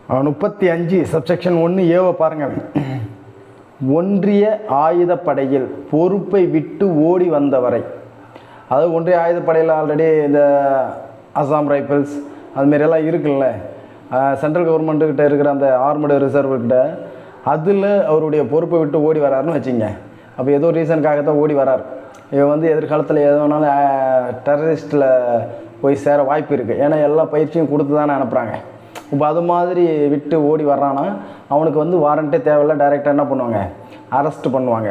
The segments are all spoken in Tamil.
35 சப்செக்ஷன் 1A பாருங்கள். ஒன்றிய ஆயுதப்படையில் பொறுப்பை விட்டு ஓடி வந்தவரை, அதாவது ஒன்றிய ஆயுதப்படையில் ஆல்ரெடி இந்த அசாம் ரைஃபிள்ஸ் அதுமாரியெல்லாம் இருக்குல்ல, சென்ட்ரல் கவர்மெண்ட்டுக்கிட்ட இருக்கிற அந்த ஆர்மடு ரிசர்வ்கிட்ட, அதில் அவருடைய பொறுப்பை விட்டு ஓடி வராருன்னு வச்சுங்க. அப்போ ஏதோ ரீசனுக்காக தான் ஓடி வரார். இவன் வந்து எதிர்காலத்தில் எது வேணாலும் டெரரிஸ்ட்டில் போய் சேர வாய்ப்பு இருக்குது. ஏன்னா எல்லா பயிற்சியும் கொடுத்து தானே அனுப்புகிறாங்க. இப்போ அது மாதிரி விட்டு ஓடி வர்றான்னா அவனுக்கு வந்து வாரண்ட்டே தேவையில்லை, டைரெக்டாக என்ன பண்ணுவாங்க, அரெஸ்ட் பண்ணுவாங்க.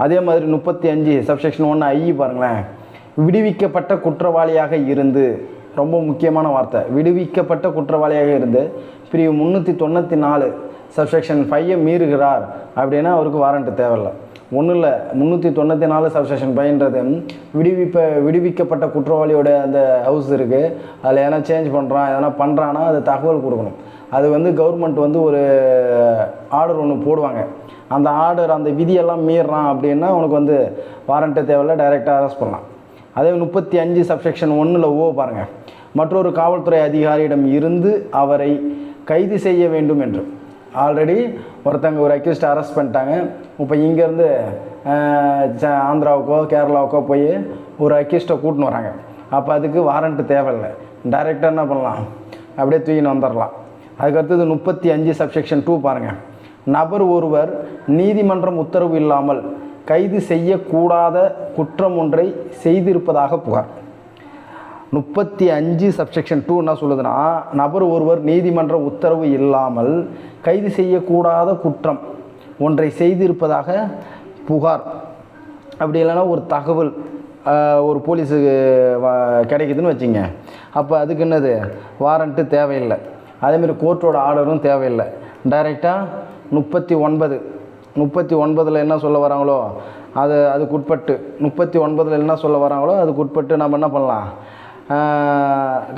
அதே மாதிரி 35 சப்செக்ஷன் 1I பாருங்களேன். விடுவிக்கப்பட்ட குற்றவாளியாக இருந்து, ரொம்ப முக்கியமான வார்த்தை, விடுவிக்கப்பட்ட குற்றவாளியாக இருந்து பிரிவு 394 சப்செக்ஷன் 5 மீறுகிறார் அப்படின்னா அவருக்கு வாரண்ட்டு தேவையில்லை. ஒன்றும் இல்லை, 394 சப்செக்ஷன் 5ன்றது விடுவிக்கப்பட்ட குற்றவாளியோட அந்த ஹவுஸ் இருக்குது, அதில் எதனா சேஞ்ச் பண்ணுறான் எதனா பண்ணுறான்னா அது தகவல் கொடுக்கணும். அது வந்து கவர்மெண்ட் வந்து ஒரு ஆர்டர் ஒன்று போடுவாங்க. அந்த ஆர்டர் அந்த விதியெல்லாம் மீறான் அப்படின்னா அவனுக்கு வந்து வாரண்ட்டே தேவையில்லை, டைரெக்டாக அரெஸ்ட் பண்ணலாம். அதே 35 சப்செக்ஷன் 1 பாருங்கள். மற்றொரு காவல்துறை அதிகாரியிடம் இருந்து அவரை கைது செய்ய வேண்டும் என்று. ஆல்ரெடி ஒருத்தங்க ஒரு அக்யூஸ்ட் அரெஸ்ட் பண்ணிட்டாங்க. இப்போ இங்கேருந்து ஆந்திராவுக்கோ கேரளாவுக்கோ போய் ஒரு அக்யூஸ்ட்டை கூட்டின்னு வராங்க. அப்போ அதுக்கு வாரண்ட்டு தேவையில்லை, டைரெக்டாக என்ன பண்ணலாம், அப்படியே தூக்கின்னு வந்துடலாம். அதுக்கடுத்தது 35 சப்செக்ஷன் 2 பாருங்கள். நபர் ஒருவர் நீதிமன்றம் உத்தரவு இல்லாமல் கைது செய்யக்கூடாத குற்றம் ஒன்றை செய்திருப்பதாக புகார். 35 சப்செக்ஷன் 2 என்ன சொல்லுதுன்னா, நபர் ஒருவர் நீதிமன்ற உத்தரவு இல்லாமல் கைது செய்யக்கூடாத குற்றம் ஒன்றை செய்திருப்பதாக புகார். அப்படி இல்லைன்னா ஒரு தகவல் ஒரு போலீஸுக்கு கிடைக்குதுன்னு வச்சுங்க. அப்போ அதுக்கு என்னது, வாரண்ட்டு தேவையில்லை. அதேமாதிரி கோர்ட்டோட ஆர்டரும் தேவையில்லை. டைரெக்டாக 39 என்ன சொல்ல வராங்களோ அதுக்குட்பட்டு 39 என்ன சொல்ல வராங்களோ அதுக்குட்பட்டு நம்ம என்ன பண்ணலாம்,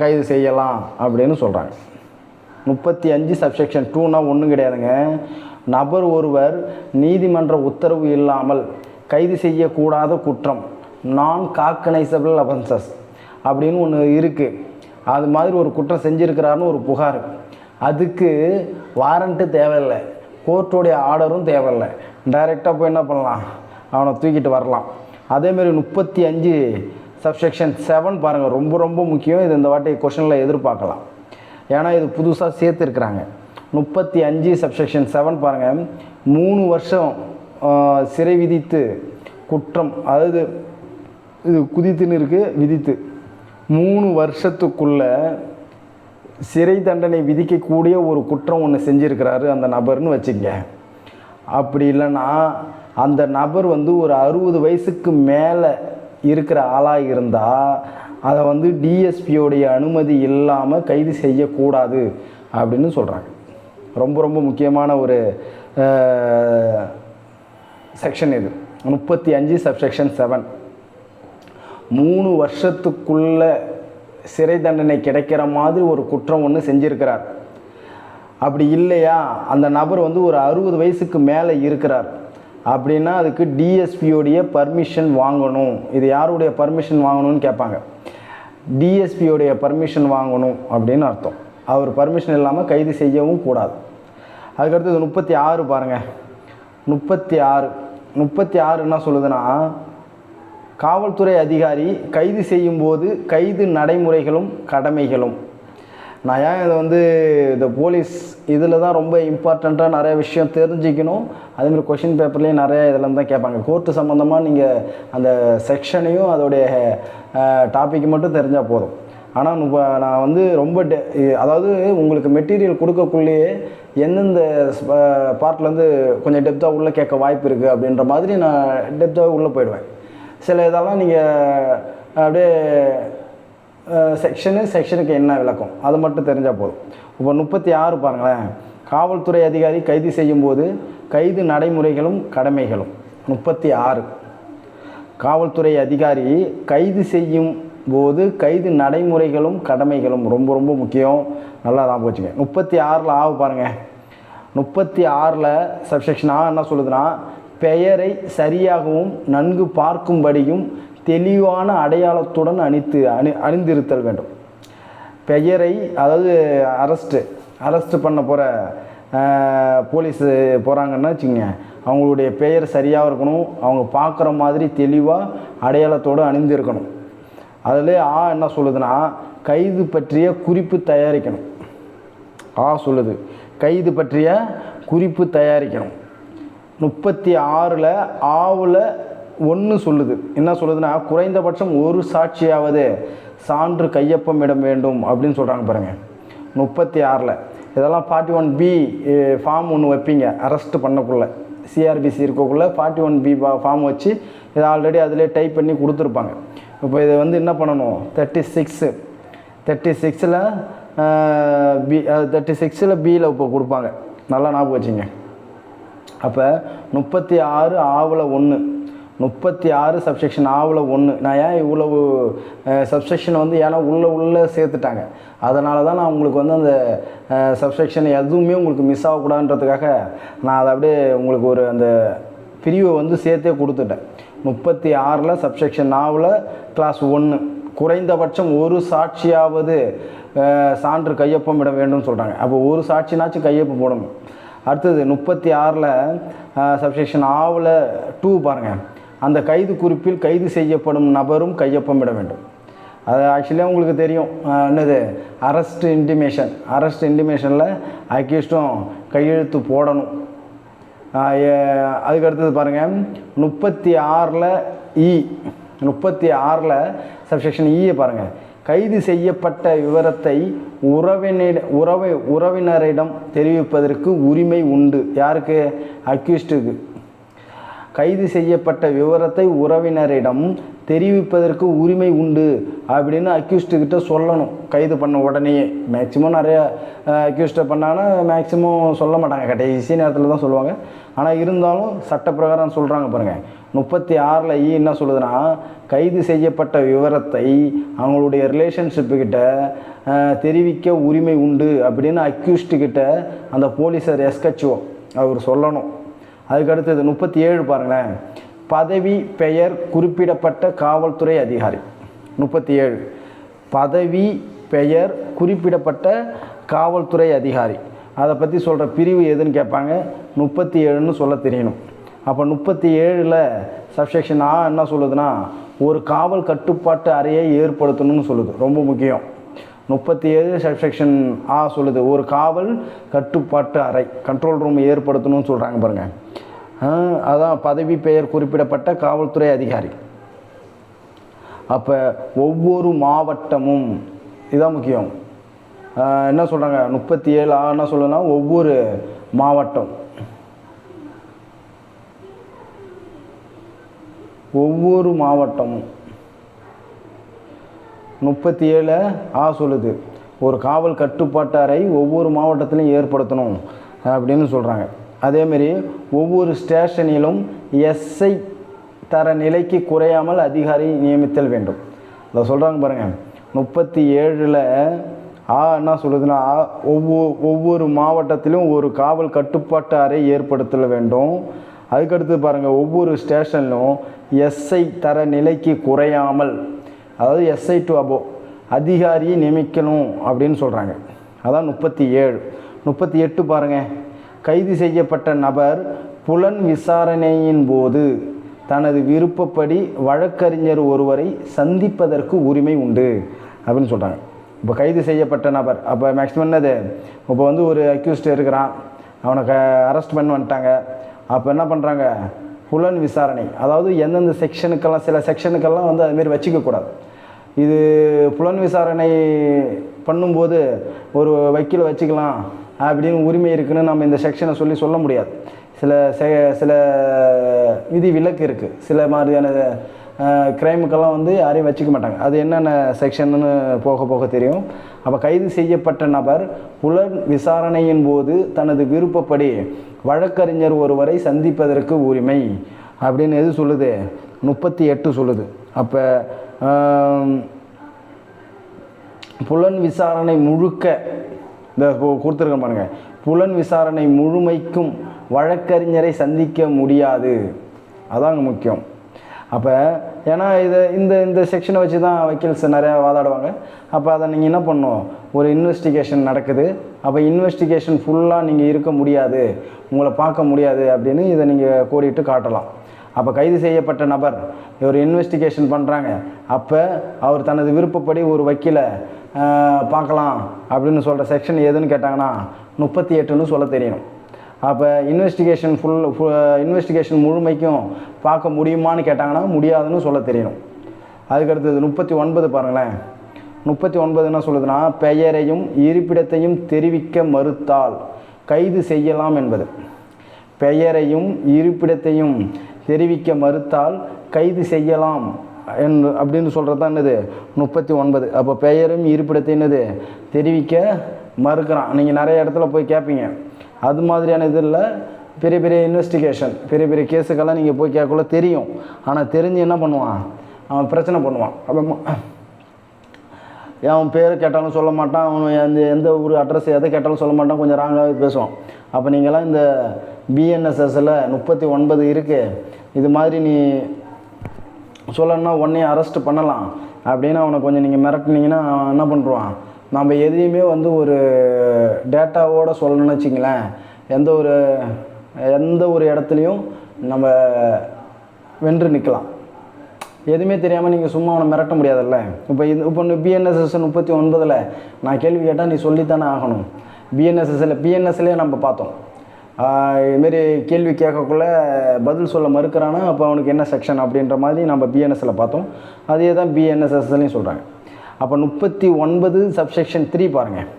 கைது செய்யலாம் அப்படின்னு சொல்கிறாங்க. 35 சப்செக்ஷன் 2னா ஒன்றும் கிடையாதுங்க. நபர் ஒருவர் நீதிமன்ற உத்தரவு இல்லாமல் கைது செய்யக்கூடாத குற்றம், நான் காக்னைசபிள் அஃபென்சஸ் அப்படின்னு ஒன்று இருக்குது. அது மாதிரி ஒரு குற்றம் செஞ்சுருக்கிறாருன்னு ஒரு புகார். அதுக்கு வாரண்ட்டு தேவையில்லை, கோர்ட்டோடைய ஆர்டரும் தேவையில்லை, டைரெக்டாக போய் என்ன பண்ணலாம், அவனை தூக்கிட்டு வரலாம். அதேமாரி 35 சப்செக்ஷன் 7 பாருங்கள், ரொம்ப ரொம்ப முக்கியம். இது இந்த வாட்டி கொஷனில் எதிர்பார்க்கலாம், ஏன்னா இது புதுசாக சேர்த்துருக்குறாங்க. 35 சப்செக்ஷன் 7 பாருங்கள். 3 வருஷம் சிறை விதித்து குற்றம், அதாவது இது குதித்துன்னு இருக்குது, விதித்து 3 வருஷத்துக்குள்ள சிறை தண்டனை விதிக்கக்கூடிய ஒரு குற்றம் ஒன்று செஞ்சுருக்கிறாரு அந்த நபர்னு வச்சுங்க. அப்படி இல்லைன்னா அந்த நபர் வந்து ஒரு 60 வயசுக்கு மேலே இருக்கிற ஆளாக இருந்தால் அதை வந்து டிஎஸ்பியோடைய அனுமதி இல்லாமல் கைது செய்யக்கூடாது அப்படின்னு சொல்கிறாங்க. ரொம்ப ரொம்ப முக்கியமான ஒரு செக்ஷன் இது. 35 சப்செக்ஷன் 7. 3 வருஷத்துக்குள்ள சிறை தண்டனை கிடைக்கிற மாதிரி ஒரு குற்றம் ஒன்று செஞ்சுருக்கிறார். அப்படி இல்லையா, அந்த நபர் வந்து ஒரு 60 வயசுக்கு மேலே இருக்கிறார் அப்படின்னா அதுக்கு டிஎஸ்பியோடைய பர்மிஷன் வாங்கணும். இது யாருடைய பர்மிஷன் வாங்கணும்னு கேட்பாங்க. டிஎஸ்பியோடைய பர்மிஷன் வாங்கணும் அப்படின்னு அர்த்தம். அவர் பர்மிஷன் இல்லாமல் கைது செய்யவும் கூடாது. அதுக்கடுத்தது 36 பாருங்கள். 36 என்ன சொல்லுதுன்னா, காவல்துறை அதிகாரி கைது செய்யும்போது கைது நடைமுறைகளும் கடமைகளும். நான் ஏன் இதை வந்து இந்த போலீஸ் இதில் தான் ரொம்ப இம்பார்ட்டண்ட்டாக நிறைய விஷயம் தெரிஞ்சிக்கணும். அதேமாதிரி கொஷின் பேப்பர்லேயும் நிறைய இதில் தான் கேட்பாங்க. கோர்ட்டு சம்மந்தமாக நீங்கள் அந்த செக்ஷனையும் அதோடைய டாப்பிக்கு மட்டும் தெரிஞ்சால் போதும். ஆனால் நான் வந்து ரொம்ப அதாவது உங்களுக்கு மெட்டீரியல் கொடுக்கக்குள்ளேயே எந்தெந்த பார்ட்லேருந்து கொஞ்சம் டெப்த்தாக உள்ளே கேட்க வாய்ப்பு இருக்குது அப்படின்ற மாதிரி நான் டெப்த்தாக உள்ளே போயிடுவேன். சில இதெல்லாம் நீங்கள் அப்படியே செக்ஷனுக்கு என்ன விளக்கம் அது மட்டும் தெரிஞ்சால் போதும். இப்போ 36 பாருங்களேன். காவல்துறை அதிகாரி கைது செய்யும்போது கைது நடைமுறைகளும் கடமைகளும். 36 காவல்துறை அதிகாரி கைது செய்யும் போது கைது நடைமுறைகளும் கடமைகளும் ரொம்ப ரொம்ப முக்கியம். நல்லா தான் போச்சுங்க. 36 பாருங்கள். 36 சப்செக்ஷன் என்ன சொல்லுதுன்னா, பெயரை சரியாகவும் நன்கு பார்க்கும்படியும் தெளிவான அடையாளத்துடன் அணிந்திருத்தல் வேண்டும். பெயரை, அதாவது அரெஸ்ட்டு அரெஸ்ட் பண்ண போகிற போலீஸு போகிறாங்கன்னு வச்சுங்க, அவங்களுடைய பெயர் சரியாக இருக்கணும், அவங்க பார்க்குற மாதிரி தெளிவாக அடையாளத்தோடு அணிந்திருக்கணும். அதில் என்ன சொல்லுதுன்னா, கைது பற்றிய குறிப்பு தயாரிக்கணும். சொல்லுது கைது பற்றிய குறிப்பு தயாரிக்கணும். 36ல் ஆவில் 1 சொல்லுது. என்ன சொல்லுதுன்னா, குறைந்தபட்சம் ஒரு சாட்சியாவது சான்று கையொப்பமிட வேண்டும் அப்படின்னு சொல்கிறாங்க பாருங்கள். 36ல் இதெல்லாம் 41B ஃபார்ம் ஒன்று வைப்பீங்க அரெஸ்ட் பண்ணக்குள்ளே, சிஆர்பிசி இருக்கக்குள்ளே 41B ஃபார்ம் வச்சு இதை ஆல்ரெடி அதிலே டைப் பண்ணி கொடுத்துருப்பாங்க. இப்போ இதை வந்து என்ன பண்ணணும், 36ல் பி 36ல் பியில் இப்போ கொடுப்பாங்க, நல்லா ஞாபகம் வச்சுங்க. அப்போ 36 ஆவில் 1, 36 சப்செக்ஷன் ஆவில் 1. நான் ஏன் இவ்வளவு சப்செக்ஷன் வந்து ஏன்னா உள்ளே சேர்த்துட்டாங்க, அதனால தான் நான் உங்களுக்கு வந்து அந்த சப்செக்ஷன் எதுவுமே உங்களுக்கு மிஸ் ஆகக்கூடாதுன்றதுக்காக நான் அதை அப்படியே உங்களுக்கு ஒரு அந்த பிரிவை வந்து சேர்த்தே கொடுத்துட்டேன். 36ல் சப்செக்ஷன் ஆவில் கிளாஸ் 1 குறைந்தபட்சம் ஒரு சாட்சியாவது சான்று கையொப்பமிட வேண்டும் சொல்கிறாங்க. அப்போ ஒரு சாட்சினாச்சும் கையொப்பம் போடணும். அடுத்தது 36ல் சப்செக்ஷன் ஆவில் 2 பாருங்கள், அந்த கைது குறிப்பில் கைது செய்யப்படும் நபரும் கையொப்பமிட வேண்டும். அது ஆக்சுவலியாக உங்களுக்கு தெரியும் என்னது, அரெஸ்ட் இன்டிமேஷனில் அக்யூஸ்டும் கையெழுத்து போடணும். அதுக்கு அடுத்தது பாருங்கள் 36ல் சப்செக்ஷன் ஈயை பாருங்கள், கைது செய்யப்பட்ட விவரத்தை உறவினரிடம் தெரிவிப்பதற்கு உரிமை உண்டு. யாருக்கு? அக்யூஸ்டுக்கு. கைது செய்யப்பட்ட விவரத்தை உறவினரிடம் தெரிவிப்பதற்கு உரிமை உண்டு அப்படின்னு அக்யூஸ்டுக்கிட்ட சொல்லணும். கைது பண்ண உடனேயே மேக்ஸிமம் நிறைய அக்யூஸ்டை பண்ணாங்கன்னா மேக்ஸிமம் சொல்ல மாட்டாங்க, கடைசி நேரத்தில் தான் சொல்லுவாங்க. ஆனால் இருந்தாலும் சட்டப்பிரகாரம் சொல்கிறாங்க பாருங்கள். 36ல் என்ன சொல்லுதுன்னா, கைது செய்யப்பட்ட விவரத்தை அவங்களுடைய ரிலேஷன்ஷிப்புக்கிட்ட தெரிவிக்க உரிமை உண்டு அப்படின்னு அக்யூஸ்டுக்கிட்ட அந்த போலீஸர் எஸ்கச்சுவோ அவர் சொல்லணும். அதுக்கடுத்தது 37 பாருங்களேன், பதவி பெயர் குறிப்பிடப்பட்ட காவல்துறை அதிகாரி. 37 பதவி பெயர் குறிப்பிடப்பட்ட காவல்துறை அதிகாரி, அதை பற்றி சொல்கிற பிரிவு எதுன்னு கேட்பாங்க. 37ன்னு சொல்ல தெரியணும். அப்போ 37ல் சப்செக்ஷன் என்ன சொல்லுதுன்னா, ஒரு காவல் கட்டுப்பாட்டு அறையை ஏற்படுத்தணும்னு சொல்லுது. ரொம்ப முக்கியம். 37 சப்செக்ஷன் சொல்லுது, ஒரு காவல் கட்டுப்பாட்டு அறை கண்ட்ரோல் ரூம் ஏற்படுத்தணும்னு சொல்கிறாங்க பாருங்கள். அதான் பதவி பெயர் குறிப்பிடப்பட்ட காவல்துறை அதிகாரி. அப்போ ஒவ்வொரு மாவட்டமும் இதான் முக்கியம். என்ன சொல்கிறாங்க 37 என்ன சொல்லுன்னா, ஒவ்வொரு மாவட்டமும் 37 சொல்லுது, ஒரு காவல் கட்டுப்பாட்டு அறை ஒவ்வொரு மாவட்டத்திலையும் ஏற்படுத்தணும் அப்படின்னு சொல்கிறாங்க. அதேமாரி ஒவ்வொரு ஸ்டேஷனிலும் எஸ்ஐ தர நிலைக்கு குறையாமல் அதிகாரி நியமித்தல் வேண்டும். அதை சொல்கிறாங்க பாருங்கள். 37ல் என்ன சொல்லுதுன்னா, ஒவ்வொரு மாவட்டத்திலும் ஒரு காவல் கட்டுப்பாட்டு அறை ஏற்படுத்தல் வேண்டும். அதுக்கடுத்து பாருங்கள், ஒவ்வொரு ஸ்டேஷன்லும் எஸ்ஐ தர நிலைக்கு குறையாமல், அதாவது எஸ்ஐ டு அபோவ் அதிகாரியை நியமிக்கணும் அப்படின்னு சொல்கிறாங்க. அதான் 37. 38 பாருங்கள், கைது செய்யப்பட்ட நபர் புலன் விசாரணையின் போது தனது விருப்பப்படி வழக்கறிஞர் ஒருவரை சந்திப்பதற்கு உரிமை உண்டு அப்படின்னு சொல்கிறாங்க. இப்போ கைது செய்யப்பட்ட நபர், அப்போ மேக்ஸிமம் என்னது, இப்போ வந்து ஒரு அக்யூஸ்ட் இருக்கிறான், அவனை அரெஸ்ட் பண்ணி வந்துட்டாங்க. அப்போ என்ன பண்ணுறாங்க, புலன் விசாரணை, அதாவது எந்தெந்த செக்ஷனுக்கெல்லாம், சில செக்ஷனுக்கெல்லாம் வந்து அதுமாரி வச்சுக்கக்கூடாது. இது புலன் விசாரணை பண்ணும்போது ஒரு வக்கீலை வச்சுக்கலாம் அப்படின்னு உரிமை இருக்குன்னு நம்ம இந்த செக்ஷனை சொல்ல முடியாது. சில விதி விலக்கு இருக்குது. சில மாதிரியான கிரைமுக்கெல்லாம் வந்து யாரையும் வச்சுக்க மாட்டாங்க. அது என்னென்ன செக்ஷன்னு போக போக தெரியும். அப்போ கைது செய்யப்பட்ட நபர் புலன் விசாரணையின் போது தனது விருப்பப்படி வழக்கறிஞர் ஒருவரை சந்திப்பதற்கு உரிமை அப்படின்னு எது சொல்லுது, 38 சொல்லுது. அப்போ புலன் விசாரணை முழுக்க இந்த கொடுத்துருக்க பாருங்க, புலன் விசாரணை முழுமைக்கும் வழக்கறிஞரை சந்திக்க முடியாது. அதாங்க முக்கியம். அப்போ ஏன்னா இந்த இந்த செக்ஷனை வச்சு தான் வக்கீல்ஸ் நிறையா வாதாடுவாங்க. அப்போ அதை நீங்கள் என்ன பண்ணணும், ஒரு இன்வெஸ்டிகேஷன் நடக்குது, அப்போ இன்வெஸ்டிகேஷன் ஃபுல்லாக நீங்கள் இருக்க முடியாது, உங்களை பார்க்க முடியாது அப்படின்னு இதை நீங்கள் கோடிட்டு காட்டலாம். அப்போ கைது செய்யப்பட்ட நபர் ஒரு இன்வெஸ்டிகேஷன் பண்ணுறாங்க, அப்போ அவர் தனது விருப்பப்படி ஒரு வக்கீலை பார்க்கலாம் அப்படின்னு சொல்கிற செக்ஷன் எதுன்னு கேட்டாங்கன்னா 38ன்னு சொல்ல தெரியணும். அப்போ இன்வெஸ்டிகேஷன் முழுமைக்கும் பார்க்க முடியுமான்னு கேட்டாங்கன்னா முடியாதுன்னு சொல்ல தெரியணும். அதுக்கடுத்தது 39 பாருங்களேன். 39 என்ன சொல்லுதுன்னா, பெயரையும் இருப்பிடத்தையும் தெரிவிக்க மறுத்தால் கைது செய்யலாம் என்பது. பெயரையும் இருப்பிடத்தையும் தெரிவிக்க மறுத்தால் கைது செய்யலாம் அப்படின்னு சொல்கிறது தான் என்னது 39. அப்போ பெயரும் இருப்பிடத்தையும் என்னது தெரிவிக்க மறுக்கிறான். நீங்கள் நிறைய இடத்துல போய் கேட்பீங்க. அது மாதிரியான இதில் பெரிய பெரிய இன்வெஸ்டிகேஷன், பெரிய பெரிய கேஸுக்கெல்லாம் நீங்கள் போய் கேட்கக்குள்ள தெரியும். ஆனால் தெரிஞ்சு என்ன பண்ணுவான், அவன் பிரச்சனை பண்ணுவான். அவன் பேர் கேட்டாலும் சொல்ல மாட்டான், அவன் எந்த ஒரு அட்ரஸ் எதை கேட்டாலும் சொல்ல மாட்டான், கொஞ்சம் ராங்காகவே பேசுவான். அப்போ நீங்களாம் இந்த பிஎன்எஸ்எஸ்ஸில் 39 இருக்குது, இது மாதிரி நீ சொல்லணுன்னா உடனே அரெஸ்ட் பண்ணலாம் அப்படின்னு அவனை கொஞ்சம் நீங்கள் மிரட்டினீங்கன்னா அவன் என்ன பண்ணுறான், நம்ம எதையுமே வந்து ஒரு டேட்டாவோடு சொல்லணும்னு வச்சிங்களேன், எந்த ஒரு இடத்துலையும் நம்ம வென்று நிற்கலாம். எதுவுமே தெரியாமல் நீங்கள் சும்மா அவனை மிரட்ட முடியாதுல்ல. இப்போ பிஎன்எஸ்எஸ் 39ல் நான் கேள்வி கேட்டால் நீ சொல்லித்தானே ஆகணும். பிஎன்எஸ்எஸ்லேயே நம்ம பார்த்தோம், இதுமாரி கேள்வி கேட்கக்குள்ளே பதில் சொல்ல மறுக்கிறானா அப்போ அவனுக்கு என்ன செக்ஷன் அப்படின்ற மாதிரி நம்ம பிஎன்எஸ்ஸில் பார்த்தோம். அதே தான் பிஎன்எஸ்எஸ்லையும் சொல்கிறாங்க. அப்போ 39 சப்செக்ஷன் 3 பாருங்கள்.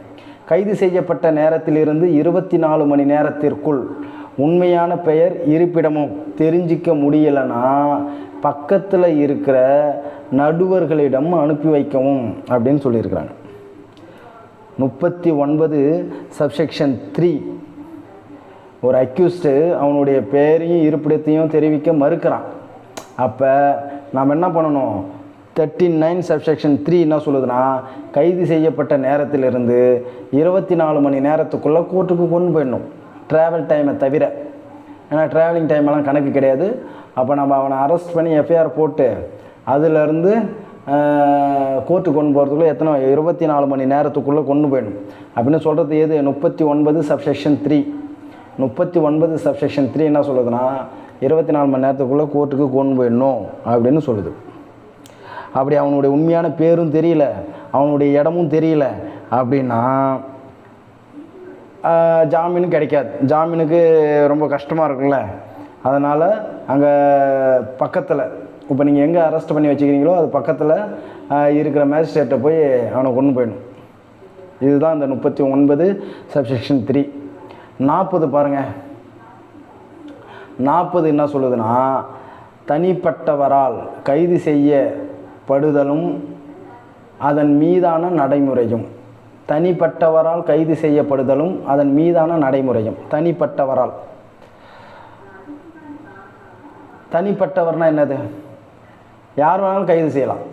கைது செய்யப்பட்ட நேரத்திலிருந்து 24 மணி நேரத்திற்குள் உண்மையான பெயர் இருப்பிடமும் தெரிஞ்சிக்க முடியலைன்னா பக்கத்தில் இருக்கிற நடுவர்களிடம் அனுப்பி வைக்கவும் அப்படின்னு சொல்லியிருக்கிறாங்க. 39 சப்செக்ஷன் 3 ஒரு அக்யூஸ்டு அவனுடைய பெயரையும் இருப்பிடத்தையும் தெரிவிக்க மறுக்கிறான். அப்போ நாம் என்ன பண்ணணும், 39 சப்செக்ஷன் 3 என்ன சொல்லுதுன்னா, கைது செய்யப்பட்ட நேரத்திலிருந்து 24 மணி நேரத்துக்குள்ளே கோர்ட்டுக்கு கொண்டு போயிடணும், ட்ராவல் டைமை தவிர. ஏன்னா ட்ராவலிங் டைமெல்லாம் கணக்கு கிடையாது. அப்போ நம்ம அவனை அரெஸ்ட் பண்ணி எஃப்ஐஆர் போட்டு அதிலேருந்து கோர்ட்டுக்கு கொண்டு போகிறதுக்குள்ளே 24 மணி நேரத்துக்குள்ளே கொண்டு போயிடணும் அப்படின்னு சொல்கிறது எது, 39 சப்செக்ஷன் 3. 39 சப்செக்ஷன் 3 என்ன சொல்லுதுன்னா, 24 மணி நேரத்துக்குள்ளே கோர்ட்டுக்கு கொண்டு போயிடணும் அப்படின்னு சொல்லுது. அப்படி அவனுடைய உண்மையான பேரும் தெரியல, அவனுடைய இடமும் தெரியல அப்படின்னா ஜாமீன் கிடைக்காது. ஜாமீனுக்கு ரொம்ப கஷ்டமாக இருக்குல்ல. அதனால் அங்கே பக்கத்தில், இப்போ நீங்கள் எங்கே அரெஸ்ட் பண்ணி வச்சுக்கிறீங்களோ அது பக்கத்தில் இருக்கிற மேஜிஸ்ட்ரேட்டை போய் அவனை கொண்டு போயிடணும். இதுதான் இந்த 39 சப்செக்ஷன் 3. 40 பாருங்கள். 40 என்ன சொல்லுதுன்னா, தனிப்பட்டவரால் கைது செய்யப்படுதலும் அதன் மீதான நடைமுறையும். தனிப்பட்டவரால் கைது செய்யப்படுதலும் அதன் மீதான நடைமுறையும். தனிப்பட்டவர்னா என்னது, யார் வேணாலும் கைது செய்யலாம்.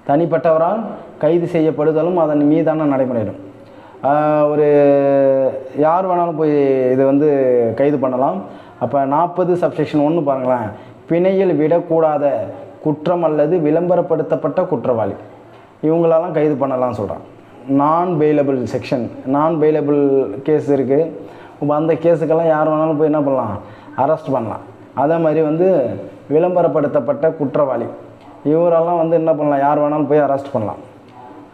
தனிப்பட்டவரால் கைது செய்யப்படுதலும் அதன் மீதான நடைமுறையும். ஒரு யார் வேணாலும் போய் இதை வந்து கைது பண்ணலாம். அப்போ 40 சப்செக்ஷன் 1 பாருங்களேன். பிணையில் விடக்கூடாத குற்றம் அல்லது விளம்பரப்படுத்தப்பட்ட குற்றவாளி, இவங்களெல்லாம் கைது பண்ணலாம் சொல்கிறான். Non bailable section, non bailable case இருக்குது. இப்போ அந்த கேஸுக்கெல்லாம் யார் வேணாலும் போய் என்ன பண்ணலாம், அரெஸ்ட் பண்ணலாம். அதே மாதிரி வந்து விளம்பரப்படுத்தப்பட்ட குற்றவாளி, இவரெல்லாம் வந்து என்ன பண்ணலாம், யார் வேணாலும் போய் அரெஸ்ட் பண்ணலாம்.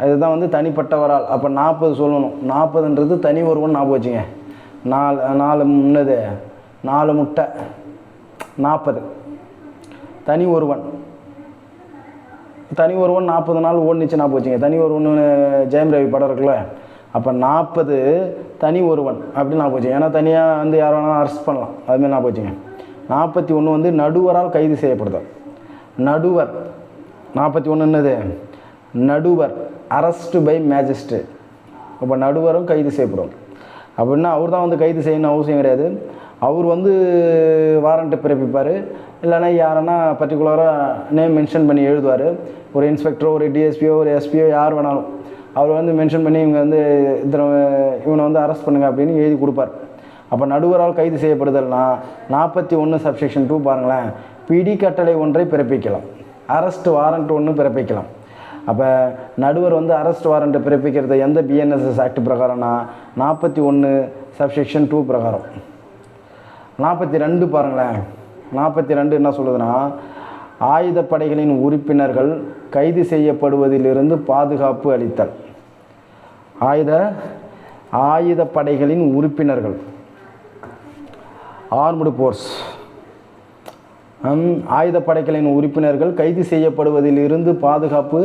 இதுதான் வந்து தனிப்பட்டவரால். அப்போ 40 சொல்லணும். 40ன்றது தனி ஒருவன் ஞாபகம் வச்சுங்க. 4 முன்னது 4 முட்டை 40. தனி ஒருவன் 40 நாள் ஓடிச்சு ஞாபகம் வச்சுங்க. தனி ஒருவன் ஜெயம் ரவி படம் இருக்குல்ல, அப்போ 40 தனி ஒருவன் அப்படின்னு ஞாபகம் வச்சுங்க. ஏன்னா தனியாக வந்து யார் வேணாலும் அரெஸ்ட் பண்ணலாம், அதுமாதிரி ஞாபகம் வச்சுங்க. 41 வந்து நடுவரால் கைது செய்யப்படுதல். நடுவர் 41 என்னது, நடுவர் அரெஸ்ட் பை மேஜிஸ்ட்ரேட். இப்போ நடுவரும் கைது செய்யப்படும். அப்படின்னா அவர் தான் வந்து கைது செய்யணும் அவசியம் கிடையாது. அவர் வந்து வாரண்ட்டு பிறப்பிப்பார், இல்லைன்னா யாரன்னா பர்டிகுலராக நேம் மென்ஷன் பண்ணி எழுதுவார். ஒரு இன்ஸ்பெக்டரோ ஒரு டிஎஸ்பியோ ஒரு எஸ்பியோ யார் வேணாலும் அவர் வந்து மென்ஷன் பண்ணி இவங்க வந்து இவனை வந்து அரெஸ்ட் பண்ணுங்க அப்படின்னு எழுதி கொடுப்பார். அப்போ நடுவரால் கைது செய்யப்படுதல்னா 41 சப்செக்ஷன் 2 பாருங்களேன், பிடி கட்டளை ஒன்றை பிறப்பிக்கலாம், அரெஸ்ட் வாரண்ட் ஒன்று பிறப்பிக்கலாம். அப்போ நடுவர் வந்து அரெஸ்ட் வாரண்ட்டை பிறப்பிக்கிறது எந்த பிஎன்எஸ்எஸ் ஆக்ட் பிரகாரம்னா 41 சப்செக்ஷன் 2 பிரகாரம். 42 பாருங்களேன், 42 என்ன சொல்லுதுன்னா, ஆயுதப்படைகளின் உறுப்பினர்கள் கைது செய்யப்படுவதிலிருந்து பாதுகாப்பு அளித்தல். ஆயுதப்படைகளின் உறுப்பினர்கள், ஆர்ம்டு ஃபோர்ஸ், ஆயுதப்படைகளின் உறுப்பினர்கள் கைது செய்யப்படுவதிலிருந்து பாதுகாப்பு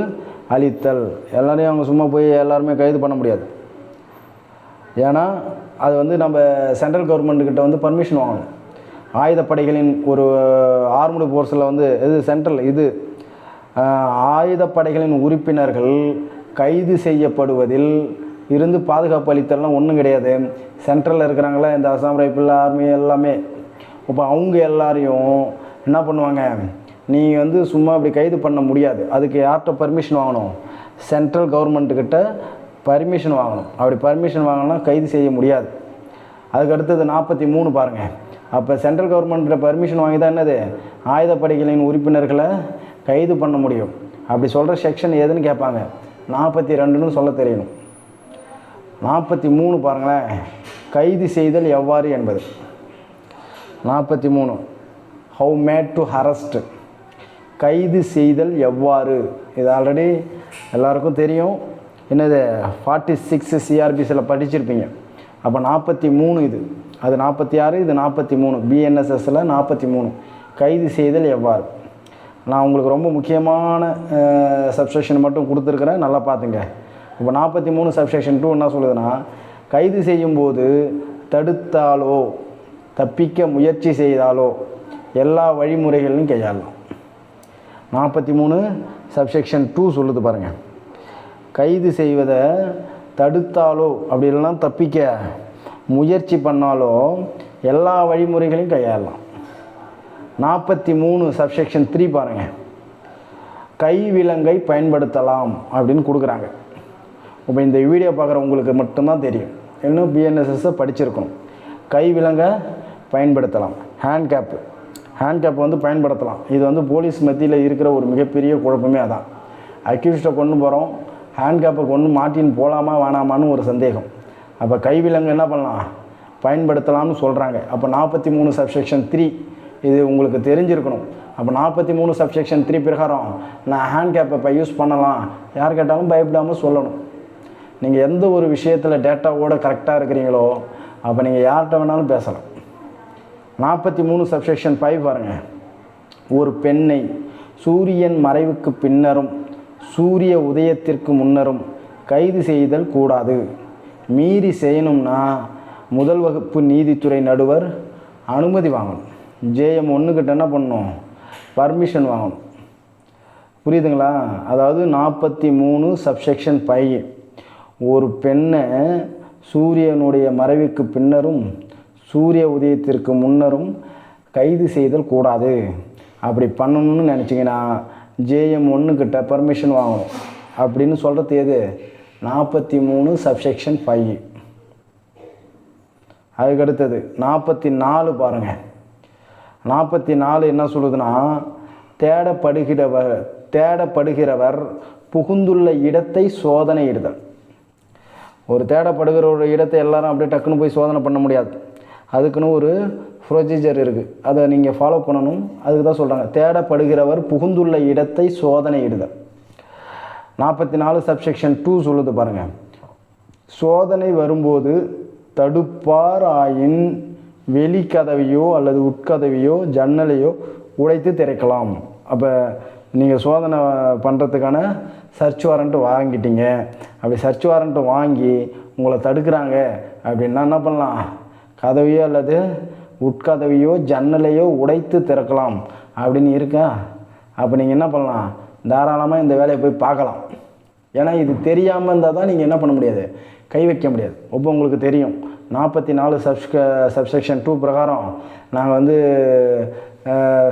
அளித்தல். எல்லாரையும் அவங்க சும்மா போய் எல்லாருமே கைது பண்ண முடியாது. ஏன்னா அது வந்து நம்ம சென்ட்ரல் கவர்மெண்ட்டுக்கிட்ட வந்து பர்மிஷன் வாங்கணும். ஆயுதப்படைகளின் ஒரு ஆர்ம்டு ஃபோர்ஸில் வந்து சென்ட்ரல் ஆயுதப்படைகளின் உறுப்பினர்கள் கைது செய்யப்படுவதில் இருந்து பாதுகாப்பு அளித்தல்லாம் ஒன்றும் கிடையாது. சென்ட்ரலில் இருக்கிறாங்களா இந்த அசாம் ரைஃபிள் ஆர்மி எல்லாமே, இப்போ அவங்க எல்லாரையும் என்ன பண்ணுவாங்க, நீங்கள் வந்து சும்மா அப்படி கைது பண்ண முடியாது. அதுக்கு யார்கிட்ட பர்மிஷன் வாங்கணும், சென்ட்ரல் கவர்மெண்ட்டுக்கிட்ட பர்மிஷன் வாங்கணும். அப்படி பர்மிஷன் வாங்கினா கைது செய்ய முடியாது. அதுக்கு அடுத்தது 43 பாருங்கள். அப்போ சென்ட்ரல் கவர்மெண்ட்டில் பர்மிஷன் வாங்கி தான் என்னது ஆயுதப்படைகளின் உறுப்பினர்களை கைது பண்ண முடியும். அப்படி சொல்கிற செக்ஷன் எதுன்னு கேட்பாங்க, 42ன்னு சொல்ல தெரியணும். 43 பாருங்களேன், கைது செய்தல் எவ்வாறு என்பது. 43 ஹவு மேட் டு அரெஸ்ட், கைது செய்தல் எவ்வாறு. இது ஆல்ரெடி எல்லாருக்கும் தெரியும். என்னது 46 சிஆர்பிஸில் படிச்சிருப்பீங்க. அப்போ 43 இது, அது 46, இது 43. பிஎன்எஸ்எஸில் 43 கைது செய்தல் எவ்வாறு. நான் உங்களுக்கு ரொம்ப முக்கியமான சப்செக்ஷன் மட்டும் கொடுத்துருக்குறேன், நல்லா பார்த்துங்க. இப்போ 43 சப்செக்ஷன் 2 என்ன சொல்லுதுன்னா, கைது செய்யும்போது தடுத்தாலோ தப்பிக்க முயற்சி செய்தாலோ எல்லா வழிமுறைகளையும் கையாளலாம். 43 சப்செக்ஷன் 2 சொல்லுது பாருங்கள், கைது செய்வதை தடுத்தாலோ அப்படி இல்லைன்னா தப்பிக்க முயற்சி பண்ணாலோ எல்லா வழிமுறைகளையும் கையாளலாம். 43 சப்செக்ஷன் 3 பாருங்கள், கைவிலங்கை பயன்படுத்தலாம் அப்படின்னு கொடுக்குறாங்க. இப்போ இந்த வீடியோ பார்க்குற உங்களுக்கு மட்டும்தான் தெரியும், இன்னும் பிஎன்எஸ்எஸ்ஸை படிச்சிருக்கணும். கைவிலங்கை பயன்படுத்தலாம். ஹேண்ட்கேப் வந்து பயன்படுத்தலாம். இது வந்து போலீஸ் மத்தியில் இருக்கிற ஒரு மிகப்பெரிய குழப்பமே அதான். அக்யூஸ்டை கொண்டு போகிறோம், ஹேண்ட்கேப்பை கொண்டு மாட்டின்னு போகலாமா வேணாமான்னு ஒரு சந்தேகம். அப்போ கைவிலங்கு என்ன பண்ணலாம், பயன்படுத்தலாம்னு சொல்கிறாங்க. அப்போ 43 சப்செக்ஷன் 3 இது உங்களுக்கு தெரிஞ்சிருக்கணும். அப்போ 43 சப்செக்ஷன் 3 பிரகாரம் நான் ஹேண்ட்கேப்பை இப்போ யூஸ் பண்ணலாம், யார் கேட்டாலும் பயப்படாமல் சொல்லணும். நீங்கள் எந்த ஒரு விஷயத்தில் டேட்டாவோடு கரெக்டாக இருக்கிறீங்களோ அப்போ நீங்கள் யார்கிட்ட வேணாலும் பேசலாம். 43 சப்செக்ஷன் 5 பாருங்கள், ஒரு பெண்ணை சூரியன் மறைவுக்கு பின்னரும் சூரிய உதயத்திற்கு முன்னரும் கைது செய்தல் கூடாது. மீறி செய்யணும்னா முதல் வகுப்பு நீதித்துறை நடுவர் அனுமதி வாங்கணும். JM 1 என்ன பண்ணணும், பர்மிஷன் வாங்கணும். புரியுதுங்களா? அதாவது 43 சப்செக்ஷன் 5 ஒரு பெண்ணை சூரியனுடைய மறைவுக்கு பின்னரும் சூரிய உதயத்திற்கு முன்னரும் கைது செய்தல் கூடாது. அப்படி பண்ணணும்னு நினச்சிங்கன்னா JM 1 பர்மிஷன் வாங்கணும். அப்படின்னு சொல்கிறது எது, 43 சப்செக்ஷன் 5. அதுக்கடுத்தது 44 பாருங்கள். 44 என்ன சொல்லுதுன்னா, தேடப்படுகிறவர் புகுந்துள்ள இடத்தை சோதனையிடுதல். ஒரு தேடப்படுகிற ஒரு இடத்தை எல்லாரும் அப்படியே டக்குன்னு போய் சோதனை பண்ண முடியாது. அதுக்குன்னு ஒரு ப்ரொசீஜர் இருக்குது, அதை நீங்கள் ஃபாலோ பண்ணணும். அதுக்கு தான் சொல்கிறாங்க தேடப்படுகிறவர் புகுந்துள்ள இடத்தை சோதனையிடுதல். 44 சப்செக்ஷன் 2 சொல்லுது பாருங்கள், சோதனை வரும்போது தடுப்பார் ஆயின் வெளிக்கதவையோ அல்லது உட்கதவையோ ஜன்னலையோ உடைத்து திறக்கலாம். அப்போ நீங்கள் சோதனை பண்ணுறதுக்கான சர்ச் வாரண்ட்டு வாங்கிட்டீங்க. அப்படி சர்ச் வாரண்ட்டு வாங்கி உங்களை தடுக்கிறாங்க அப்படின்னா என்ன பண்ணலாம், கதவையோ அல்லது உட்கதவையோ ஜன்னலையோ உடைத்து திறக்கலாம் அப்படின்னு இருக்கா. அப்போ நீங்கள் என்ன பண்ணலாம், தாராளமாக இந்த வேலையை போய் பார்க்கலாம். ஏன்னா இது தெரியாமல் இருந்தால் தான் நீங்கள் என்ன பண்ண முடியாது, கை வைக்க முடியாது. இப்போ உங்களுக்கு தெரியும் 44 சப்செக்ஷன் 2 பிரகாரம் நாங்கள் வந்து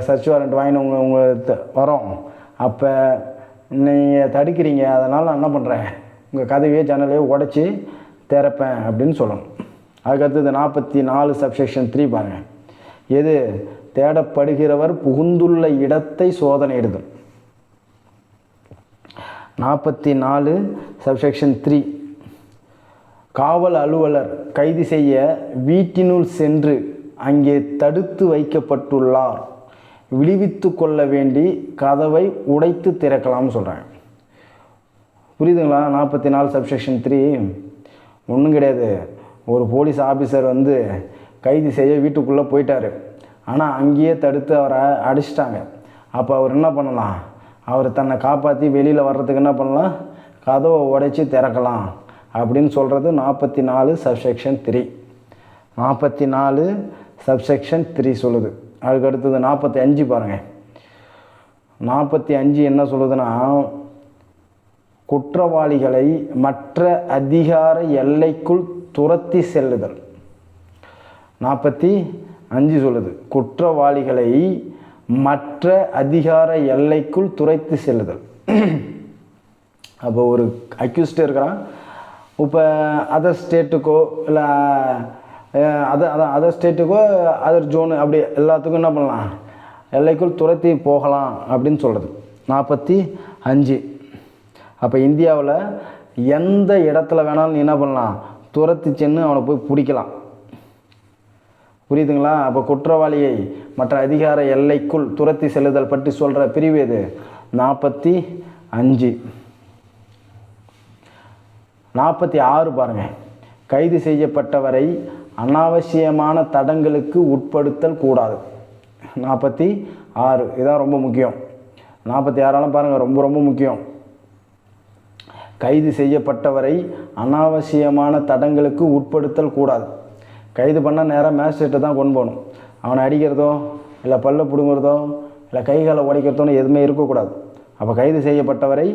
சர்ச் வாரண்ட் வாங்கின உங்களுக்கு வரோம். அப்போ நீங்கள் தடுக்கிறீங்க, அதனால் நான் என்ன பண்ணுறேன், உங்கள் கதவையோ ஜன்னலையோ உடைச்சி திறப்பேன் அப்படின்னு சொல்லணும். அதுக்கடுத்தது 44 சப்செக்ஷன் 3 பாருங்கள். எது? தேடப்படுகிறவர் புகுந்துள்ள இடத்தை சோதனையிடுதல். 44 சப்செக்ஷன் 3 காவல் அலுவலர் கைது செய்ய வீட்டினுள் சென்று அங்கே தடுத்து வைக்கப்பட்டுள்ளார், விடுவித்து கொள்ள வேண்டி கதவை உடைத்து திறக்கலாம்னு சொல்கிறாங்க. புரியுதுங்களா? 44 சப்செக்ஷன் 3 ஒன்றும் கிடையாது. ஒரு போலீஸ் ஆஃபீஸர் வந்து கைது செய்ய வீட்டுக்குள்ளே போயிட்டார். ஆனால் அங்கேயே தடுத்து அவரை அடிச்சிட்டாங்க. அப்போ அவர் என்ன பண்ணலாம்? அவர் தன்னை காப்பாற்றி வெளியில் வர்றதுக்கு என்ன பண்ணலாம்? கதவை உடைச்சி திறக்கலாம் அப்படின்னு சொல்கிறது 44 சப்செக்ஷன் 3. 44 சப்செக்ஷன் 3 சொல்லுது. அதுக்கு அடுத்தது 45 பாருங்கள். 45 என்ன சொல்லுதுன்னா, குற்றவாளிகளை மற்ற அதிகார எல்லைக்குள் துரத்தி செல்லுதல். 45 சொல்லுது, குற்றவாளிகளை மற்ற அதிகார எல்லைக்குள் துரத்தி செல்லுதல். அப்போ ஒரு அக்யூஸ்ட் இருக்கிறான், இப்போ அதர் ஸ்டேட்டுக்கோ இல்லை அதர் ஸ்டேட்டுக்கோ அதர் ஜோனு அப்படி எல்லாத்துக்கும் என்ன பண்ணலாம்? எல்லைக்குள் துரத்தி போகலாம் அப்படின்னு சொல்கிறது 45. அப்போ இந்தியாவில் எந்த இடத்துல வேணாலும் நீ என்ன பண்ணலாம்? துரத்தி சென்று அவனை போய் பிடிக்கலாம். புரியுதுங்களா? அப்போ குற்றவாளியை மற்ற அதிகார எல்லைக்குள் துரத்தி செல்லுதல் பற்றி சொல்கிற பிரிவு எது? 45. 46 பாருங்கள். கைது செய்யப்பட்டவரை அனாவசியமான தடங்களுக்கு உட்படுத்தல் கூடாது. 46 இதான் ரொம்ப முக்கியம். 46 பாருங்கள், ரொம்ப ரொம்ப முக்கியம். கைது செய்யப்பட்டவரை அனாவசியமான தடங்களுக்கு உட்படுத்தல் கூடாது. கைது பண்ணால் நேராக மேஜிஸ்ட்ரேட்டை தான் கொண்டு போகணும். அவனை அடிக்கிறதோ இல்லை பல்ல பிடுங்குறதோ இல்லை கைகாலை உடைக்கிறதோன்னு எதுவுமே இருக்கக்கூடாது. அப்போ கைது செய்யப்பட்டவரை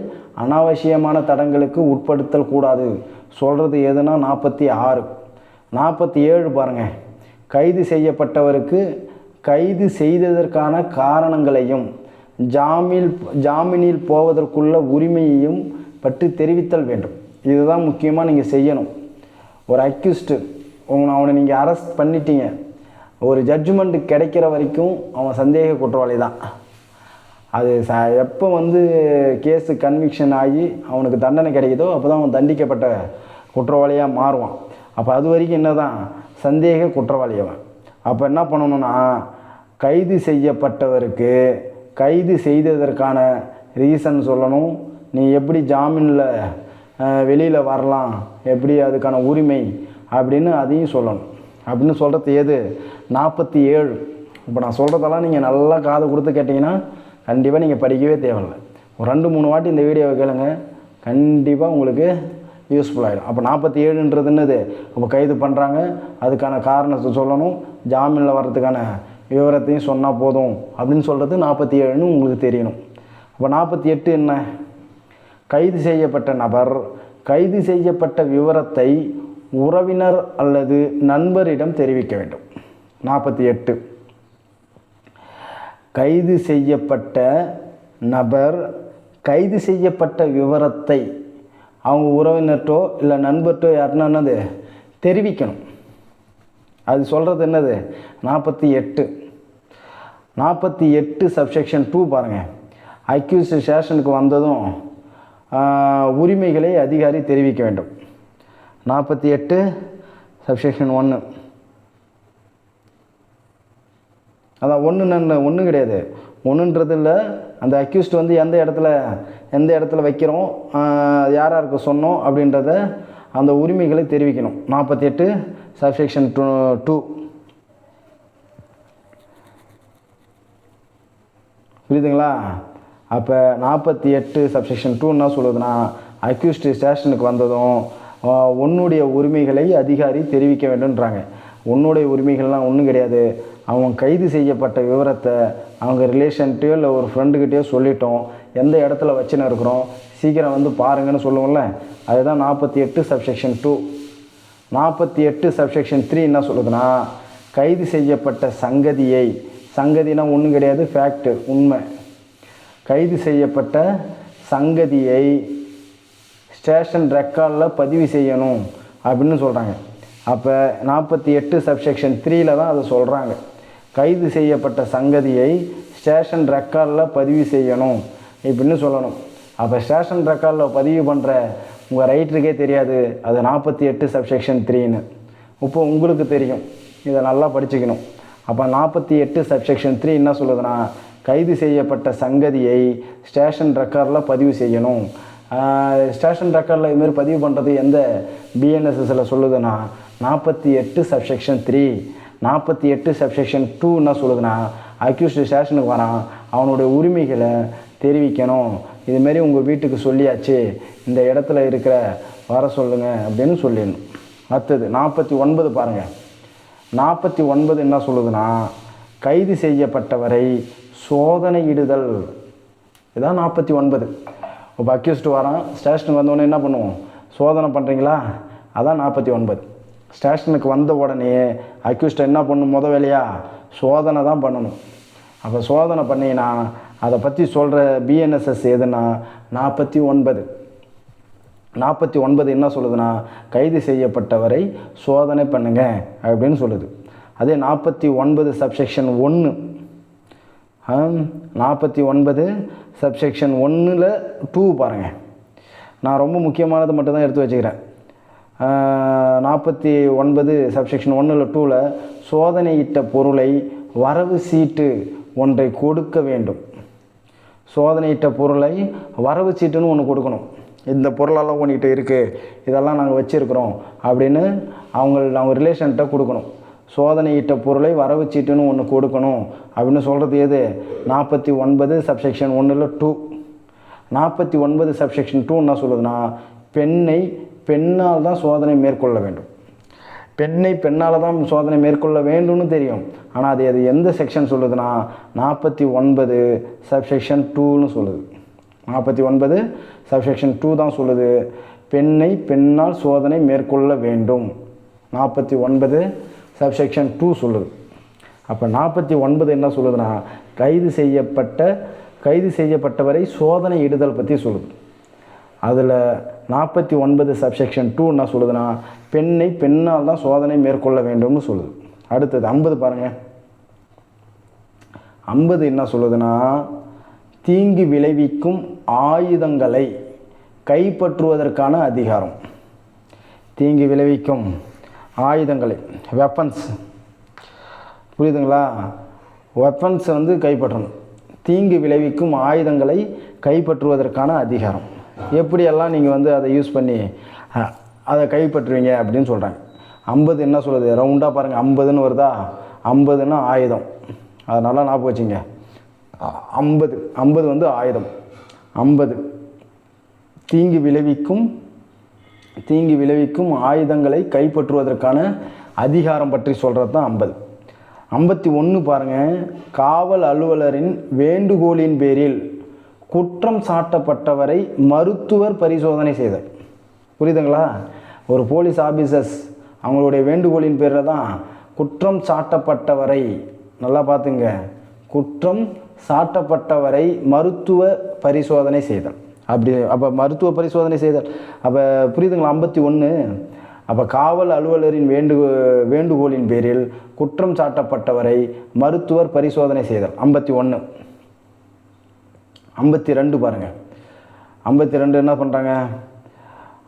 அனாவசியமான தடங்களுக்கு உட்படுத்தல் கூடாது சொல்கிறது எதுனா 46. 47 பாருங்கள். கைது செய்யப்பட்டவருக்கு கைது செய்ததற்கான காரணங்களையும் ஜாமீனில் போவதற்குள்ள உரிமையையும் பற்றி தெரிவித்தல் வேண்டும். இதுதான் முக்கியமாக நீங்கள் செய்யணும். ஒரு அக்யூஸ்டு அவனை நீங்கள் அரெஸ்ட் பண்ணிட்டீங்க, ஒரு ஜட்ஜ்மெண்ட் கிடைக்கிற வரைக்கும் அவன் சந்தேக குற்றவாளி தான். அது எப்போ வந்து கேஸு கன்விக்ஷன் ஆகி அவனுக்கு தண்டனை கிடைக்குதோ அப்போ தான் அவன் தண்டிக்கப்பட்ட குற்றவாளியாக மாறுவான். அப்போ அது வரைக்கும் என்ன தான்? சந்தேக குற்றவாளி அவன். அப்போ என்ன பண்ணணும்னா, கைது செய்யப்பட்டவருக்கு கைது செய்ததற்கான ரீசன் சொல்லணும். நீ எப்படி ஜாமீனில் வெளியில் வரலாம், எப்படி அதுக்கான உரிமை அப்படின்னு அதையும் சொல்லணும். அப்படின்னு சொல்கிறது எது? 47. இப்போ நான் சொல்கிறதெல்லாம் நீங்கள் நல்லா காது கொடுத்து கேட்டிங்கன்னா கண்டிப்பாக நீங்கள் படிக்கவே தேவையில்லை. ஒரு 2-3 வாட்டி இந்த வீடியோவை கேளுங்க, கண்டிப்பாக உங்களுக்கு யூஸ்ஃபுல்லாகிடும். அப்போ 47ன்றது என்னது? இப்போ கைது பண்ணுறாங்க, அதுக்கான காரணத்தை சொல்லணும், ஜாமீனில் வர்றதுக்கான விவரத்தையும் சொன்னால் போதும் அப்படின்னு சொல்கிறது 47ன்னு உங்களுக்கு தெரியணும். அப்போ 48 என்ன? கைது செய்யப்பட்ட நபர் கைது செய்யப்பட்ட விவரத்தை உறவினர் அல்லது நண்பரிடம் தெரிவிக்க வேண்டும். 48 கைது செய்யப்பட்ட நபர் கைது செய்யப்பட்ட விவரத்தை அவங்க உறவினர்கிட்டோ இல்லை நண்பர்கிட்டோ யாருன்னா என்னது தெரிவிக்கணும். அது சொல்கிறது என்னது? 48. 48 சப்செக்ஷன் 2 பாருங்கள். அக்யூஸ்ட் ஸ்டேஷனுக்கு வந்ததும் உரிமைகளை அதிகாரி தெரிவிக்க வேண்டும். 48 சப்செக்ஷன் 1. அதான் ஒன்றும் கிடையாது. ஒன்றுன்றது இல்லை, அந்த அக்யூஸ்ட் வந்து எந்த இடத்துல வைக்கிறோம், யாருக்கு சொன்னோம் அப்படின்றத அந்த உரிமைகளை தெரிவிக்கணும். 48 சப்செக்ஷன் 2. புரியுதுங்களா? அப்போ 48 சப்செக்ஷன் 2 என்ன சொல்லுதுன்னா, அக்யூஸ்ட் ஸ்டேஷனுக்கு வந்ததும் உன்னுடைய உரிமைகளை அதிகாரி தெரிவிக்க வேண்டும்ன்றாங்க. உன்னுடைய உரிமைகள்லாம் ஒன்றும் கிடையாது. அவன் கைது செய்யப்பட்ட விவரத்தை அவங்க ரிலேஷன்கிட்டையோ இல்லை ஒரு ஃப்ரெண்டுக்கிட்டேயோ சொல்லிட்டோம், எந்த இடத்துல வச்சுன்னு இருக்கிறோம், சீக்கிரம் வந்து பாருங்கன்னு சொல்லுவோம்ல, அதுதான் 48 சப்செக்ஷன் 2. 48 சப்செக்ஷன் 3 என்ன சொல்லுதுன்னா, கைது செய்யப்பட்ட சங்கதினா ஒன்றும் கிடையாது, ஃபேக்ட்டு, உண்மை. கைது செய்யப்பட்ட சங்கதியை ஸ்டேஷன் ரெக்கார்டில் பதிவு செய்யணும் அப்படின்னு சொல்கிறாங்க. அப்போ 48 சப்செக்ஷன் 3ல் தான் அதை சொல்கிறாங்க. கைது செய்யப்பட்ட சங்கதியை ஸ்டேஷன் ரெக்கார்டில் பதிவு செய்யணும் இப்படின்னு சொல்லணும். அப்போ ஸ்டேஷன் ரெக்கார்டில் பதிவு பண்ணுற உங்கள் ரைட்டருக்கே தெரியாது அது 48 சப்செக்ஷன் 3ன்னு. இப்போ உங்களுக்கு தெரியும், இதை நல்லா படிச்சுக்கணும். அப்போ 48 சப்செக்ஷன் 3 என்ன சொல்லுதுன்னா, கைது செய்யப்பட்ட சங்கதியை ஸ்டேஷன் ரெக்கார்டில் பதிவு செய்யணும். ஸ்டேஷன் ரெக்கார்டில் இதுமாரி பதிவு பண்ணுறது எந்த பிஎன்எஸ்எஸில் சொல்லுதுன்னா 48 சப்செக்ஷன் 3. 48 சப்செக்ஷன் 2 என்ன சொல்லுதுன்னா, அக்யூஸ்டு ஸ்டேஷனுக்கு வரான், அவனுடைய உரிமைகளை தெரிவிக்கணும். இதுமாரி உங்கள் வீட்டுக்கு சொல்லியாச்சு, இந்த இடத்துல இருக்கிற வர சொல்லுங்கள் அப்படின்னு சொல்லிடணும். அடுத்தது 49 பாருங்கள். 49 என்ன சொல்லுதுன்னா, கைது செய்யப்பட்டவரை சோதனையிடுதல். இதான் 49. இப்போ அக்யூஸ்டு வரான், ஸ்டேஷனுக்கு வந்தோடனே என்ன பண்ணுவோம், சோதனை பண்ணுறீங்களா, அதான் 49. ஸ்டேஷனுக்கு வந்த உடனே அக்யூஸ்டை என்ன பண்ணணும், முத வேலையாக சோதனை தான் பண்ணணும். அப்போ சோதனை பண்ணிங்கன்னா அதை பற்றி சொல்கிற பிஎன்எஸ்எஸ் எதுனா 49. 49 என்ன சொல்லுதுன்னா, கைது செய்யப்பட்டவரை சோதனை பண்ணுங்க அப்படின்னு சொல்லுது. அதே 49 சப்செக்ஷன் 1, 49 சப்செக்ஷன் 1ல் 2 பாருங்கள். நான் ரொம்ப முக்கியமானது மட்டும்தான் எடுத்து வச்சுக்கிறேன். 49 சப்செக்ஷன் 1ல் 2ல் சோதனையிட்ட பொருளை வரவு சீட்டு ஒன்றை கொடுக்க வேண்டும். சோதனையிட்ட பொருளை வரவு சீட்டுன்னு ஒன்று கொடுக்கணும். இந்த பொருளெல்லாம் உங்கள்கிட்ட இருக்குது, இதெல்லாம் நாங்கள் வச்சுருக்குறோம் அப்படின்னு அவங்க ரிலேஷன்கிட்ட கொடுக்கணும். சோதனையிட்ட பொருளை வரவு சீட்டுன்னு ஒன்று கொடுக்கணும் அப்படின்னு சொல்கிறது எது, 49 சப்செக்ஷன் 1ல் 2. 49 சப்செக்ஷன் 2 என்ன சொல்லுதுன்னா, பெண்ணை பெண்ணால் தான் சோதனை மேற்கொள்ள வேண்டும். பெண்ணை பெண்ணால் தான் சோதனை மேற்கொள்ள வேண்டும்னு தெரியும். ஆனால் அது எந்த செக்ஷன் சொல்லுதுன்னா 49 சப்செக்ஷன் 2ன்னு சொல்லுது. 49 சப்செக்ஷன் 2 தான் சொல்லுது, பெண்ணை பெண்ணால் சோதனை மேற்கொள்ள வேண்டும். 49 சப்செக்ஷன் 2 சொல்லுது. அப்போ 49 என்ன சொல்லுதுன்னா, கைது செய்யப்பட்டவரை சோதனை இடுதல் பற்றி சொல்லுது. அதில் 49 சப்செக்ஷன் 2 என்ன சொல்லுதுன்னா, பெண்ணை பெண்ணால் தான் சோதனை மேற்கொள்ள வேண்டும்னு சொல்லுது. அடுத்தது 50 பாருங்கள். 50 என்ன சொல்லுதுன்னா, தீங்கு விளைவிக்கும் ஆயுதங்களை கைப்பற்றுவதற்கான அதிகாரம். தீங்கு விளைவிக்கும் ஆயுதங்களை, வெப்பன்ஸ், புரியுதுங்களா, வெப்பன்ஸ் கைப்பற்றணும். தீங்கு விளைவிக்கும் ஆயுதங்களை கைப்பற்றுவதற்கான அதிகாரம். எப்படியெல்லாம் நீங்கள் அதை யூஸ் பண்ணி அதை கைப்பற்றுவீங்க அப்படின்னு சொல்கிறாங்க. 50 என்ன சொல்லுது, ரவுண்டாக பாருங்கள், 50ன்னு வருதா, 50ன்னா ஆயுதம், அதனால் ஞாபகம் வச்சுங்க. 50 ஆயுதம். 50 தீங்கு விளைவிக்கும் ஆயுதங்களை கைப்பற்றுவதற்கான அதிகாரம் பற்றி சொல்கிறது தான் 50. 51 பாருங்கள். காவல் அலுவலரின் வேண்டுகோளின் பேரில் குற்றம் சாட்டப்பட்டவரை மருத்துவர் பரிசோதனை செய்தல். புரியுதுங்களா, ஒரு போலீஸ் ஆஃபீஸர்ஸ் அவங்களுடைய வேண்டுகோளின் பேரில் தான் குற்றம் சாட்டப்பட்டவரை, நல்லா பார்த்துங்க, குற்றம் சாட்டப்பட்டவரை மருத்துவ பரிசோதனை செய்தல். அப்போ மருத்துவ பரிசோதனை செய்தல், அப்போ புரியுதுங்களா. 51 அப்போ காவல் அலுவலரின் வேண்டுகோளின் பேரில் குற்றம் சாட்டப்பட்டவரை மருத்துவர் பரிசோதனை செய்தல். 51. 52 பாருங்கள். 52 என்ன பண்ணுறாங்க,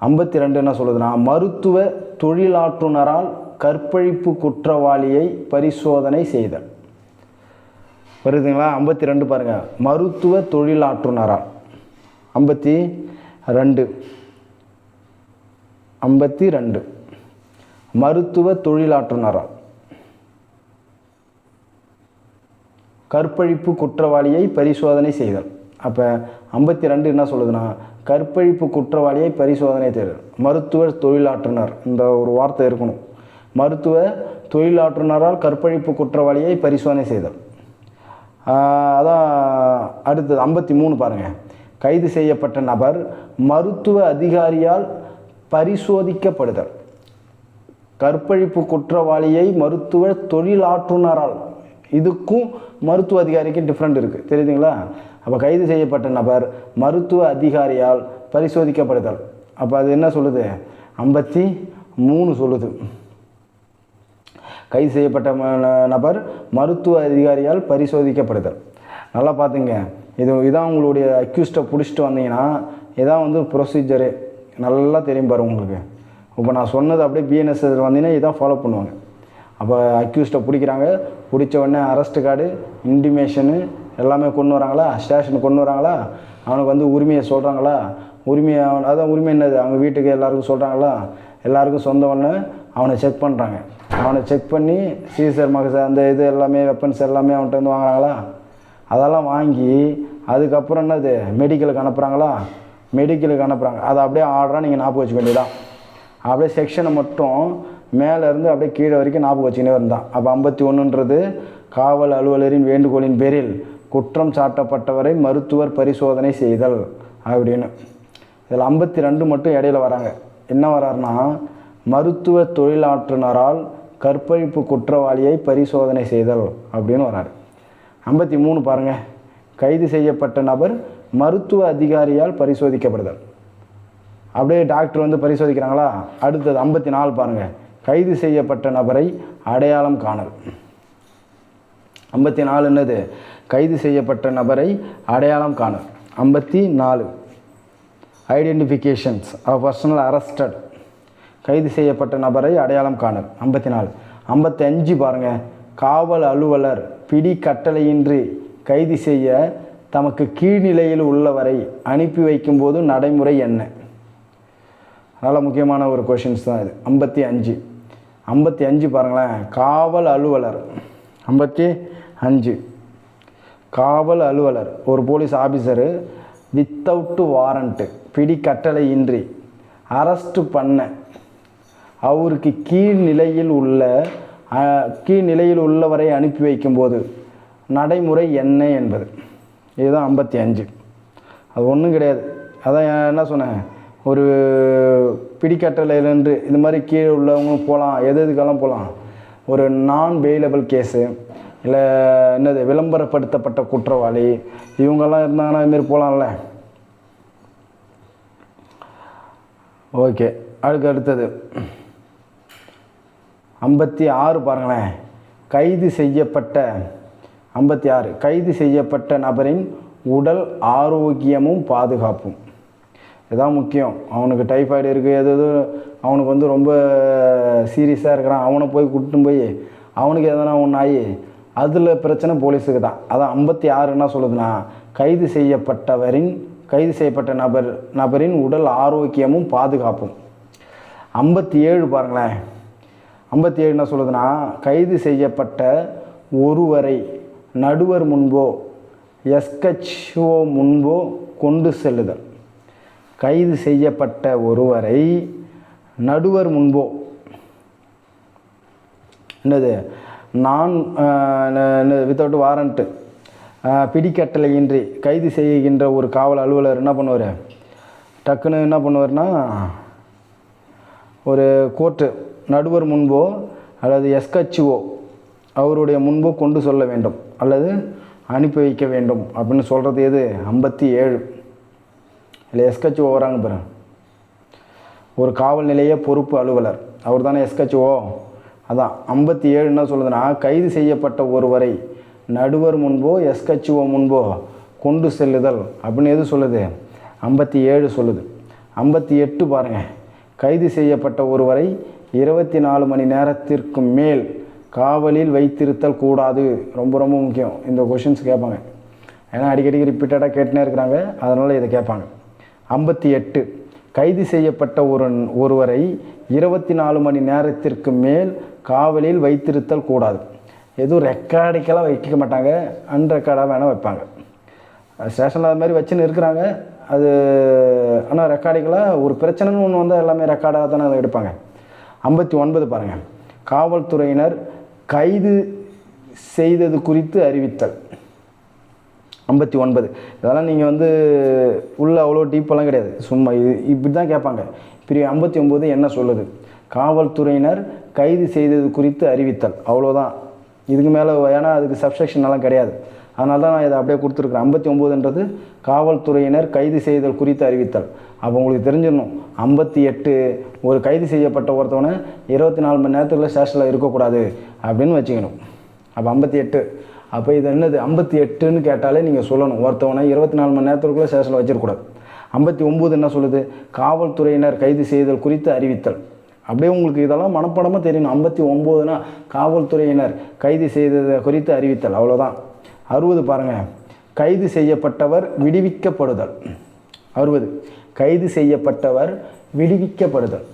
52 என்ன சொல்லுதுன்னா, மருத்துவ தொழிலாற்றுனரால் கற்பழிப்பு குற்றவாளியை பரிசோதனை செய்தல். வருதுங்களா. 52 பாருங்கள், மருத்துவ தொழிலாற்றுனரால். 52 மருத்துவ தொழிலாற்றுனரால் கற்பழிப்பு குற்றவாளியை பரிசோதனை செய்தல். அப்போ 52 என்ன சொல்லுதுன்னா, கற்பழிப்பு குற்றவாளியை பரிசோதனை செய்தல். மருத்துவ தொழிலாற்றுனர், இந்த ஒரு வார்த்தை இருக்கணும். மருத்துவ தொழிலாற்றுனரால் கற்பழிப்பு குற்றவாளியை பரிசோதனை செய்தல். அதான் அடுத்தது 53 பாருங்கள். கைது செய்யப்பட்ட நபர் மருத்துவ அதிகாரியால் பரிசோதிக்கப்படுதல். கற்பழிப்பு குற்றவாளியை மருத்துவ தொழிலாற்றுனரால், இதுக்கும் மருத்துவ அதிகாரிக்கும் டிஃப்ரெண்ட் இருக்குது, தெரியுதுங்களா. அப்போ கைது செய்யப்பட்ட நபர் மருத்துவ அதிகாரியால் பரிசோதிக்கப்படுதல். அப்போ அது என்ன சொல்லுது, 53 சொல்லுது. கைது செய்யப்பட்ட நபர் மருத்துவ அதிகாரியால் பரிசோதிக்கப்படுதல். நல்லா பார்த்துங்க, இதான் உங்களுடைய அக்யூஸ்ட்டை பிடிச்சிட்டு வந்தீங்கன்னா இதான் வந்து ப்ரொசீஜரு. நல்லா தெரியும் பாரு உங்களுக்கு. இப்போ நான் சொன்னது அப்படியே பிஎன்எஸ் வந்தீங்கன்னா இதான் ஃபாலோ பண்ணுவாங்க. அப்போ அக்யூஸ்ட்டை பிடிக்கிறாங்க, பிடிச்ச உடனே அரெஸ்ட் கார்டு, இன்டிமேஷனு எல்லாமே கொண்டு வராங்களா, ஸ்டேஷனுக்கு கொண்டு வராங்களா, அவனுக்கு வந்து உரிமையை சொல்கிறாங்களா, உரிமையை அதான் உரிமை என்னது அவங்க வீட்டுக்கு எல்லாருக்கும் சொல்கிறாங்களா, எல்லாருக்கும் சொந்தம்னு அவனை செக் பண்ணுறாங்க. அவனை செக் பண்ணி சீசர் மகசர் அந்த இது எல்லாமே வெப்பன்ஸ் எல்லாமே அவன்கிட்ட வந்து வாங்குறாங்களா, அதெல்லாம் வாங்கி அதுக்கப்புறம் என்னது மெடிக்கலுக்கு அனுப்புகிறாங்களா, மெடிக்கலுக்கு அனுப்புகிறாங்க. அதை அப்படியே ஆர்டராக நீங்கள் ஞாபகம் வச்சுக்க வேண்டியதான். அப்படியே செக்ஷனை மட்டும் மேலேருந்து அப்படியே கீழே வரைக்கும் ஞாபகம் வச்சுக்கினே இருந்தான். அப்போ 51ன்றது காவல் அலுவலரின் வேண்டுகோளின் பேரில் குற்றம் சாட்டப்பட்டவரை மருத்துவர் பரிசோதனை செய்தல் அப்படின்னு. இதில் 52 மட்டும் இடையில வராங்க. என்ன வராருன்னா, மருத்துவ தொழிலாற்றுநரால் கற்பழிப்பு குற்றவாளியை பரிசோதனை செய்தல் அப்படின்னு வராரு. 53 பாருங்கள், கைது செய்யப்பட்ட நபர் மருத்துவ அதிகாரியால் பரிசோதிக்கப்படுதல். அப்படியே டாக்டர் வந்து பரிசோதிக்கிறாங்களா. அடுத்தது 54 பாருங்கள், கைது செய்யப்பட்ட நபரை அடையாளம் காணல். 54 என்னது, கைது செய்யப்பட்ட நபரை அடையாளம் காணல். 54 ஐடென்டிஃபிகேஷன்ஸ் ஆஃப் பர்சனல் அரெஸ்டட், கைது செய்யப்பட்ட நபரை அடையாளம் காணல். 54 55 பாருங்கள், காவல் அலுவலர் பிடி கட்டளையின்றி கைது செய்ய தமக்கு கீழ்நிலையில் உள்ளவரை அனுப்பி வைக்கும்போது நடைமுறை என்ன? நல்ல முக்கியமான ஒரு கொஷின்ஸ் தான் இது. 55 பாருங்களேன், காவல் அலுவலர். 55 காவல் அலுவலர் ஒரு போலீஸ் ஆஃபீஸரு வித்தவுட் வாரண்ட்டு பிடி கட்டளையின்றி அரெஸ்ட் பண்ண அவருக்கு கீழ்நிலையில் உள்ளவரை அனுப்பி வைக்கும்போது நடைமுறை என்ன என்பது. இதுதான் 55. அது ஒன்றும் கிடையாது. அதான் என்ன சொன்னேன், ஒரு பிடிக்கட்டளையிலேருந்து இந்த மாதிரி கீழே உள்ளவங்க போகலாம், எதுக்கெல்லாம் போகலாம். ஒரு நான் பெயிலபிள் கேஸு, இல்லை என்னது விளம்பரப்படுத்தப்பட்ட குற்றவாளி, இவங்கெல்லாம் இருந்தாங்கன்னா இதுமாரி போகலாம்ல. ஓகே, அடுத்தது 56 பாருங்களேன், கைது செய்யப்பட்ட 56 கைது செய்யப்பட்ட நபரின் உடல் ஆரோக்கியமும் பாதுகாப்பும். இதுதான் முக்கியம். அவனுக்கு டைஃபாய்டு இருக்குது, எது அவனுக்கு வந்து ரொம்ப சீரியஸாக இருக்கிறான், அவனை போய் கூட்டிட்டு போய் அவனுக்கு எதனா ஒன்று ஆகி அதில் பிரச்சனை போலீஸுக்கு தான். அதான் 56 என்ன சொல்லுதுன்னா, கைது செய்யப்பட்ட நபரின் உடல் ஆரோக்கியமும் பாதுகாப்பும். 57 பாருங்களேன், 57 என்ன சொல்லுதுன்னா, கைது செய்யப்பட்ட ஒருவரை நடுவர் முன்போ எஸ்கச்ஓ முன்போ கொண்டு செல்லுதல். கைது செய்யப்பட்ட ஒருவரை நடுவர் முன்போ என்னது நான் வித்தவுட் வாரண்ட்டு பிடிக்கட்டளையின்றி கைது செய்கின்ற ஒரு காவல் அலுவலர் என்ன பண்ணுவார், டக்குன்னு என்ன பண்ணுவார்னா, ஒரு கோர்ட்டு நடுவர் முன்போ அல்லது எஸ்கச்ஓ அவருடைய முன்போ கொண்டு சொல்ல வேண்டும் அல்லது அனுப்பி வைக்க வேண்டும் அப்படின்னு சொல்கிறது எது? 57. இல்லை எஸ்கச்ஓ வராங்க பாரு, ஒரு காவல் நிலைய பொறுப்பு அலுவலர், அவர் தானே எஸ்கச்ஓ. அதான் 57 என்ன சொல்லுதுன்னா, கைது செய்யப்பட்ட ஒருவரை நடுவர் முன்போ எஸ்கச்ஓ முன்போ கொண்டு செல்லுதல் அப்படின்னு எது சொல்லுது? 57 சொல்லுது. 58 பாருங்கள், கைது செய்யப்பட்ட ஒருவரை 24 மணி நேரத்திற்கு மேல் காவலில் வைத்திருத்தல் கூடாது. ரொம்ப ரொம்ப முக்கியம். இந்த கொஷின்ஸ் கேட்பாங்க, ஏன்னா அடிக்கடி ரிப்பீட்டடாக கேட்டுனே இருக்கிறாங்க, அதனால் இதை கேட்பாங்க. 58 கைது செய்யப்பட்ட ஒருவரை 24 மணி நேரத்திற்கு மேல் காவலில் வைத்திருத்தல் கூடாது. எதுவும் ரெக்கார்டிக்கெல்லாம் வைக்க மாட்டாங்க, அன்ரெக்கார்டாக வேணால் வைப்பாங்க. ஸ்டேஷனில் அது மாதிரி வச்சுன்னு இருக்கிறாங்க. அது ஆனால் ரெக்கார்டிக்கலாக ஒரு பிரச்சனைன்னு ஒன்று வந்தால் எல்லாமே ரெக்கார்டாக தானே அதை எடுப்பாங்க. 59 பாருங்கள், காவல்துறையினர் கைது செய்தது குறித்து அறிவித்தல். 59 இதெல்லாம் நீங்கள் வந்து உள்ள அவ்வளோ டீப்பெல்லாம் கிடையாது, சும்மா இப்படி தான் கேட்பாங்க. பிரிவு 59 என்ன சொல்லுது? காவல்துறையினர் கைது செய்தது குறித்து அறிவித்தல், அவ்வளோதான். இதுக்கு மேலே, ஏன்னா அதுக்கு சப்செக்ஷன் கிடையாது. அதனால தான் நான் இதை அப்படியே கொடுத்துருக்குறேன். 59ன்றது காவல்துறையினர் கைது செய்தல் குறித்து அறிவித்தல். அப்போ உங்களுக்கு தெரிஞ்சிடணும், 58 ஒரு கைது செய்யப்பட்ட ஒருத்தவனை 24 மணி நேரத்துக்குள்ளே ஸ்டேஷனில் இருக்கக்கூடாது அப்படின்னு வச்சுக்கணும். அப்போ 58, அப்போ இது என்னது 58ன்னு கேட்டாலே நீங்கள் சொல்லணும், ஒருத்தவனை 24 மணி நேரத்துக்குள்ளே ஸ்டேஷனில் வச்சிடக்கூடாது. 59 என்ன சொல்லுது, காவல்துறையினர் கைது செய்தல் குறித்து அறிவித்தல். அப்படியே உங்களுக்கு இதெல்லாம் மனப்பாடமாக தெரியணும். 59னா காவல்துறையினர் கைது செய்ததை குறித்து அறிவித்தல், அவ்வளோதான். 60 பாருங்கள், கைது செய்யப்பட்டவர் விடுவிக்கப்படுதல். 60 கைது செய்யப்பட்டவர் விடுவிக்கப்படுதல்.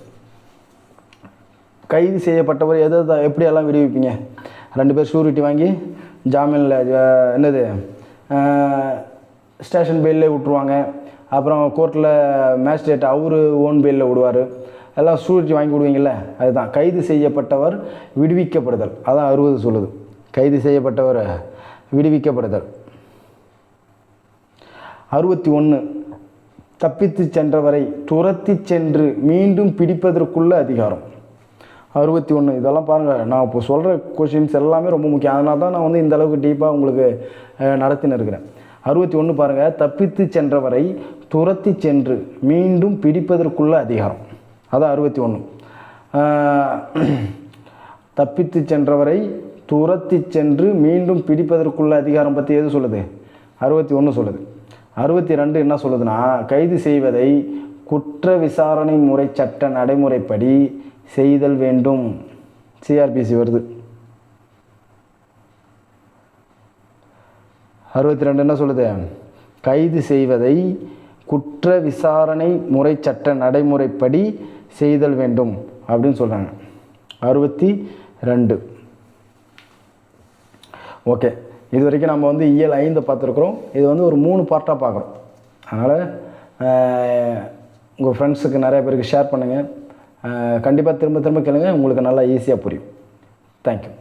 கைது செய்யப்பட்டவர் எப்படியெல்லாம் விடுவிப்பீங்க? 2 பேர் ஷூரிட்டி வாங்கி ஜாமீனில் என்னது ஸ்டேஷன் பெயிலே விட்ருவாங்க. அப்புறம் கோர்ட்டில் மேஜிஸ்ட்ரேட் அவர் ஓன் பெயிலில் விடுவார். எல்லாம் ஷூரிட்டி வாங்கி விடுவீங்கள, அதுதான் கைது செய்யப்பட்டவர் விடுவிக்கப்படுதல். அதான் 60 சொல்லுது, கைது செய்யப்பட்டவர் விடுவிக்கப்படுதல். 61 தப்பித்து சென்றவரை துரத்தி சென்று மீண்டும் பிடிப்பதற்குள்ள அதிகாரம். 61 இதெல்லாம் பாருங்கள், நான் இப்போ சொல்கிற கொஷின்ஸ் எல்லாமே ரொம்ப முக்கியம். அதனால தான் நான் வந்து இந்த அளவுக்கு டீப்பாக உங்களுக்கு நடத்தின்னு இருக்கிறேன். 61 பாருங்கள், தப்பித்து சென்றவரை துரத்தி சென்று மீண்டும் பிடிப்பதற்குள்ள அதிகாரம். அதான் 61. தப்பித்து சென்றவரை துரத்தி சென்று மீண்டும் பிடிப்பதற்குள்ள அதிகாரம் பற்றி எது சொல்லுது? 61 சொல்லுது. 62 என்ன சொல்லுதுன்னா, கைது செய்வதை குற்ற விசாரணை முறை சட்ட நடைமுறைப்படி செய்தல் வேண்டும். சிஆர்பிசி வருது. 62 என்ன சொல்லுது, கைது செய்வதை குற்ற விசாரணை முறை சட்ட நடைமுறைப்படி செய்தல் வேண்டும் அப்படின்னு சொல்கிறாங்க. 62. ஓகே, இது வரைக்கும் நம்ம வந்து இயல் 5 பார்த்துருக்குறோம். இது வந்து ஒரு 3 பார்ட்டாக பார்க்குறோம். அதனால் உங்கள் ஃப்ரெண்ட்ஸுக்கு நிறைய பேருக்கு ஷேர் பண்ணுங்கள். கண்டிப்பாக திரும்ப திரும்ப கேளுங்க, உங்களுக்கு நல்லா ஈஸியாக புரியும். தேங்க்யூ.